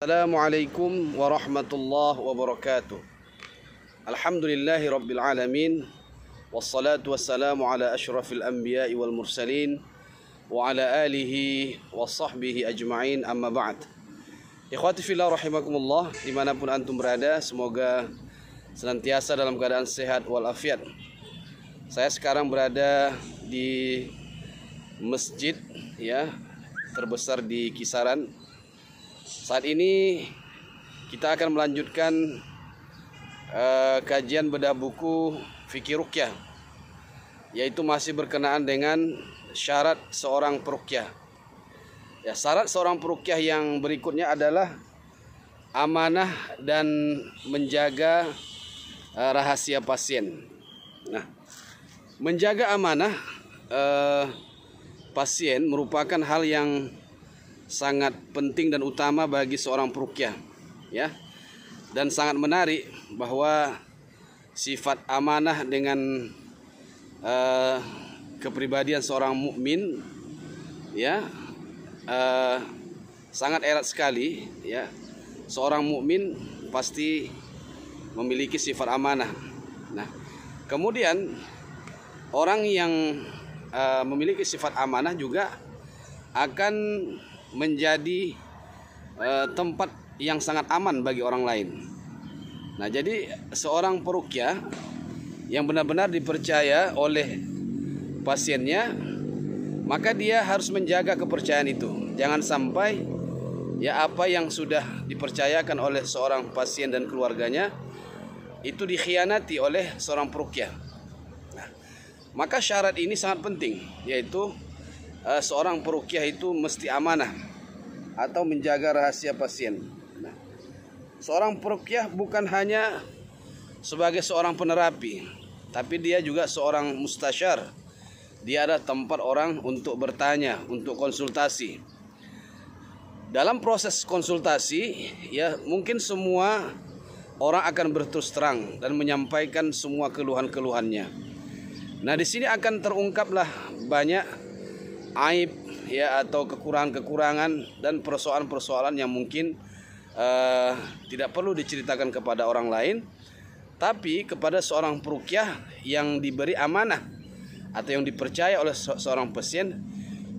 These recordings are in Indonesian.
Assalamualaikum warahmatullahi wabarakatuh. Alhamdulillahi rabbil alamin. Wassalatu wassalamu ala ashrafil anbiya'i wal mursalin wa ala alihi wa sahbihi ajma'in, amma ba'd. Ikhwati fillah rahimakumullah, dimanapun antum berada, semoga senantiasa dalam keadaan sehat walafiat. Saya sekarang berada di masjid terbesar di Kisaran. Saat ini kita akan melanjutkan kajian bedah buku Fikih Ruqyah, yaitu masih berkenaan dengan syarat seorang peruqyah. Syarat seorang peruqyah yang berikutnya adalah amanah dan menjaga rahasia pasien. Nah, menjaga amanah pasien merupakan hal yang sangat penting dan utama bagi seorang peruqyah, dan sangat menarik bahwa sifat amanah dengan kepribadian seorang mukmin sangat erat sekali. Seorang mukmin pasti memiliki sifat amanah. Nah, kemudian orang yang memiliki sifat amanah juga akan menjadi tempat yang sangat aman bagi orang lain. Nah, jadi seorang peruqyah yang benar-benar dipercaya oleh pasiennya, maka dia harus menjaga kepercayaan itu. Jangan sampai apa yang sudah dipercayakan oleh seorang pasien dan keluarganya itu dikhianati oleh seorang peruqyah. Nah, maka syarat ini sangat penting, yaitu seorang peruqyah itu mesti amanah atau menjaga rahasia pasien. Nah, seorang peruqyah bukan hanya sebagai seorang penerapi, tapi dia juga seorang mustasyar. Dia ada tempat orang untuk bertanya, untuk konsultasi. Dalam proses konsultasi, mungkin semua orang akan berterus terang dan menyampaikan semua keluhan-keluhannya. Nah, di sini akan terungkaplah banyak aib atau kekurangan-kekurangan dan persoalan-persoalan yang mungkin tidak perlu diceritakan kepada orang lain, tapi kepada seorang peruqyah yang diberi amanah atau yang dipercaya oleh seorang pasien,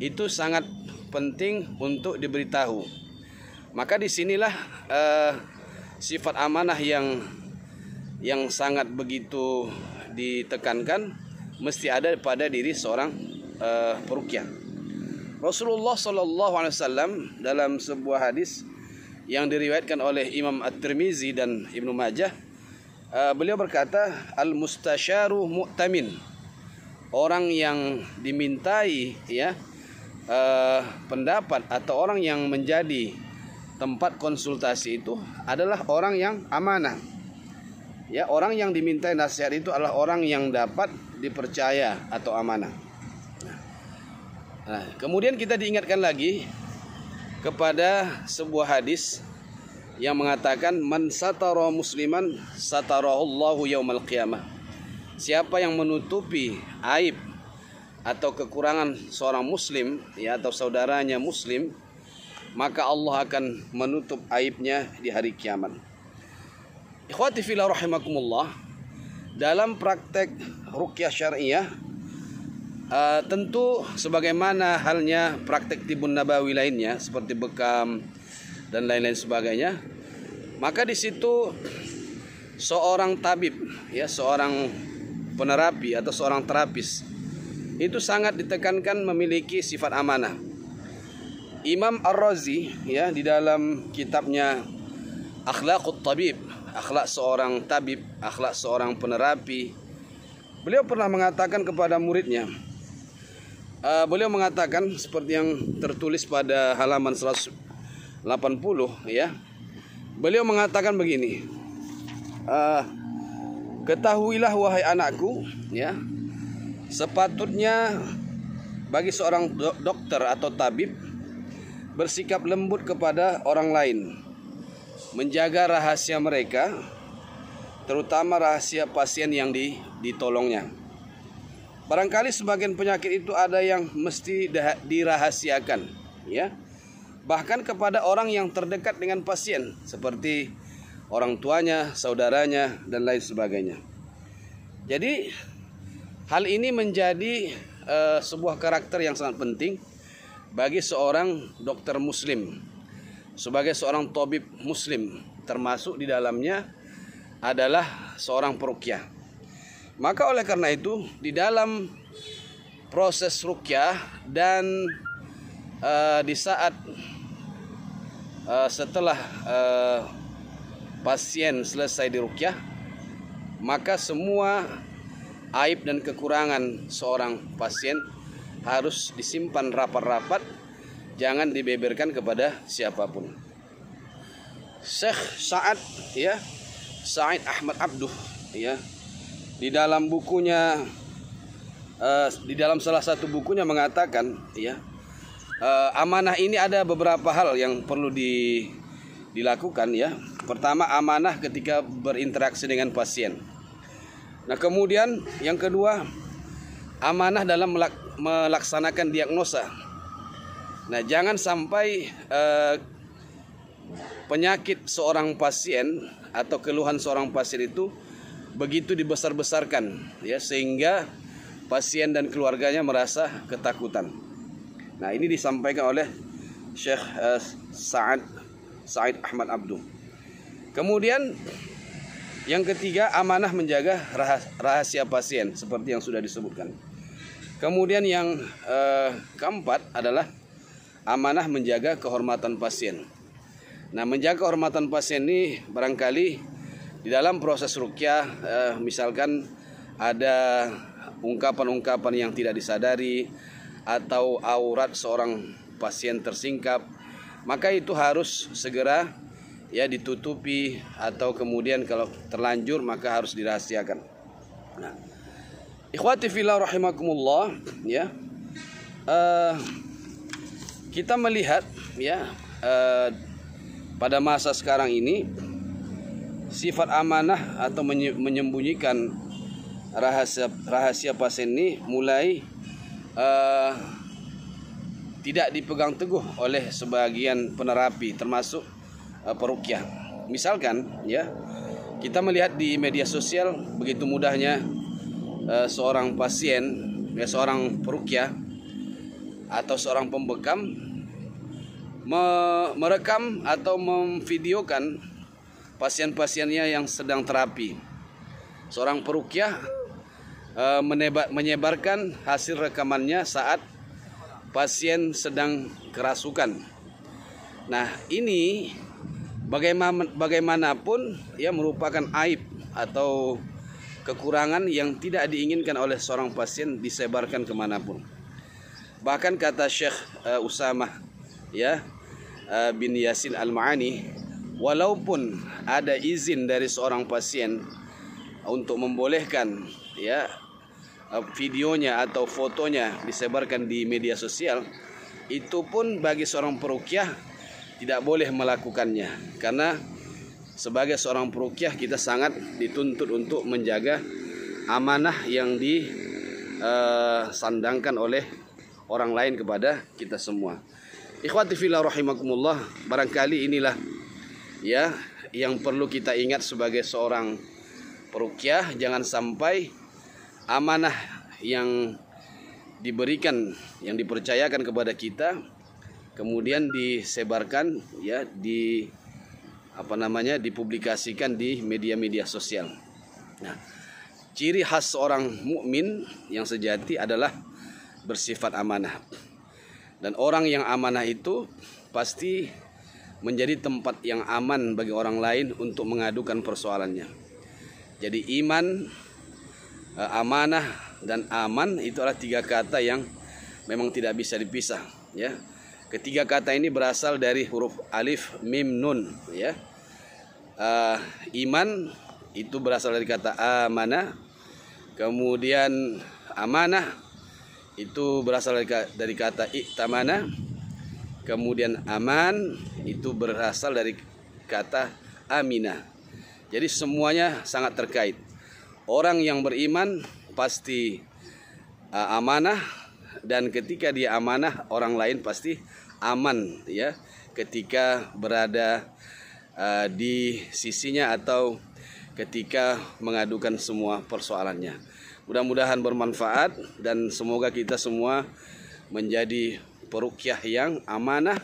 itu sangat penting untuk diberitahu. Maka disinilah sifat amanah yang sangat begitu ditekankan mesti ada pada diri seorang peruqyah. Rasulullah SAW dalam sebuah hadis yang diriwayatkan oleh Imam At-Tirmizi dan Ibnu Majah, beliau berkata, al-mustasyaru mu'tamin. Orang yang dimintai pendapat atau orang yang menjadi tempat konsultasi itu adalah orang yang amanah. Orang yang dimintai nasihat itu adalah orang yang dapat dipercaya atau amanah. Nah, kemudian kita diingatkan lagi kepada sebuah hadis yang mengatakan, man satara musliman satarahullahu yaumal qiyamah. Siapa yang menutupi aib atau kekurangan seorang muslim atau saudaranya muslim, maka Allah akan menutup aibnya di hari kiamat. Ikhwati fillah rahimakumullah, dalam praktek ruqyah syariah, tentu sebagaimana halnya praktek tibun nabawi lainnya seperti bekam dan lain-lain sebagainya, maka di situ seorang tabib, seorang penerapi atau seorang terapis itu sangat ditekankan memiliki sifat amanah. Imam Ar-Razi di dalam kitabnya Akhlaqut Tabib, akhlak seorang tabib, akhlak seorang penerapi, beliau pernah mengatakan kepada muridnya, beliau mengatakan seperti yang tertulis pada halaman 180, beliau mengatakan begini, ketahuilah wahai anakku, sepatutnya bagi seorang dokter atau tabib bersikap lembut kepada orang lain, menjaga rahasia mereka, terutama rahasia pasien yang ditolongnya. Barangkali sebagian penyakit itu ada yang mesti dirahasiakan, bahkan kepada orang yang terdekat dengan pasien seperti orang tuanya, saudaranya, dan lain sebagainya. Jadi hal ini menjadi sebuah karakter yang sangat penting bagi seorang dokter muslim, sebagai seorang tabib muslim, termasuk di dalamnya adalah seorang peruqyah. Maka oleh karena itu di dalam proses ruqyah dan di saat setelah pasien selesai diruqyah, maka semua aib dan kekurangan seorang pasien harus disimpan rapat-rapat, jangan dibeberkan kepada siapapun. Syekh Sa'ad Sa'id Ahmad Abduh di dalam bukunya, di dalam salah satu bukunya mengatakan amanah ini ada beberapa hal yang perlu dilakukan. Pertama, amanah ketika berinteraksi dengan pasien. Nah, kemudian yang kedua, amanah dalam melaksanakan diagnosa. Nah, jangan sampai penyakit seorang pasien atau keluhan seorang pasien itu begitu dibesar-besarkan sehingga pasien dan keluarganya merasa ketakutan. Nah, ini disampaikan oleh Syekh Sa'id Ahmad Abduh. Kemudian yang ketiga, amanah menjaga rahasia pasien seperti yang sudah disebutkan. Kemudian yang keempat adalah amanah menjaga kehormatan pasien. Nah, menjaga kehormatan pasien ini barangkali di dalam proses ruqyah, misalkan ada ungkapan-ungkapan yang tidak disadari atau aurat seorang pasien tersingkap, maka itu harus segera ditutupi, atau kemudian kalau terlanjur maka harus dirahasiakan. Nah, ikhwati fillah rahimakumullah, kita melihat pada masa sekarang ini sifat amanah atau menyembunyikan rahasia pasien ini mulai tidak dipegang teguh oleh sebagian penerapi, termasuk peruqyah. Misalkan kita melihat di media sosial begitu mudahnya seorang pasien, seorang peruqyah atau seorang pembekam merekam atau memvideokan pasien-pasiennya yang sedang terapi. Seorang peruqyah menyebarkan hasil rekamannya saat pasien sedang kerasukan. Nah, ini bagaimanapun merupakan aib atau kekurangan yang tidak diinginkan oleh seorang pasien disebarkan kemanapun. Bahkan kata Syekh Usamah bin Yasin Al-Ma'ani, walaupun ada izin dari seorang pasien untuk membolehkan videonya atau fotonya disebarkan di media sosial, itu pun bagi seorang peruqyah tidak boleh melakukannya, karena sebagai seorang peruqyah kita sangat dituntut untuk menjaga amanah yang disandangkan oleh orang lain kepada kita semua. Ikhwati fillah rahimakumullah, barangkali inilah yang perlu kita ingat sebagai seorang peruqyah. Jangan sampai amanah yang diberikan, yang dipercayakan kepada kita kemudian disebarkan dipublikasikan di media-media sosial. Nah, ciri khas seorang mukmin yang sejati adalah bersifat amanah. Dan orang yang amanah itu pasti menjadi tempat yang aman bagi orang lain untuk mengadukan persoalannya. Jadi iman, amanah, dan aman itu adalah tiga kata yang memang tidak bisa dipisah. Ketiga kata ini berasal dari huruf alif, mim, nun. Iman itu berasal dari kata amanah. Kemudian amanah itu berasal dari kata i'tamana. Kemudian aman itu berasal dari kata aminah. Jadi semuanya sangat terkait. Orang yang beriman pasti amanah, dan ketika dia amanah orang lain pasti aman ketika berada di sisinya atau ketika mengadukan semua persoalannya. Mudah-mudahan bermanfaat dan semoga kita semua menjadi peruqyah yang amanah,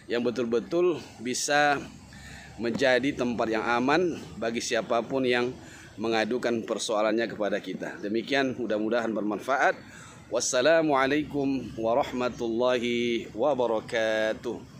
yang betul-betul bisa menjadi tempat yang aman bagi siapapun yang mengadukan persoalannya kepada kita. Demikian, mudah-mudahan bermanfaat. Wassalamualaikum warahmatullahi wabarakatuh.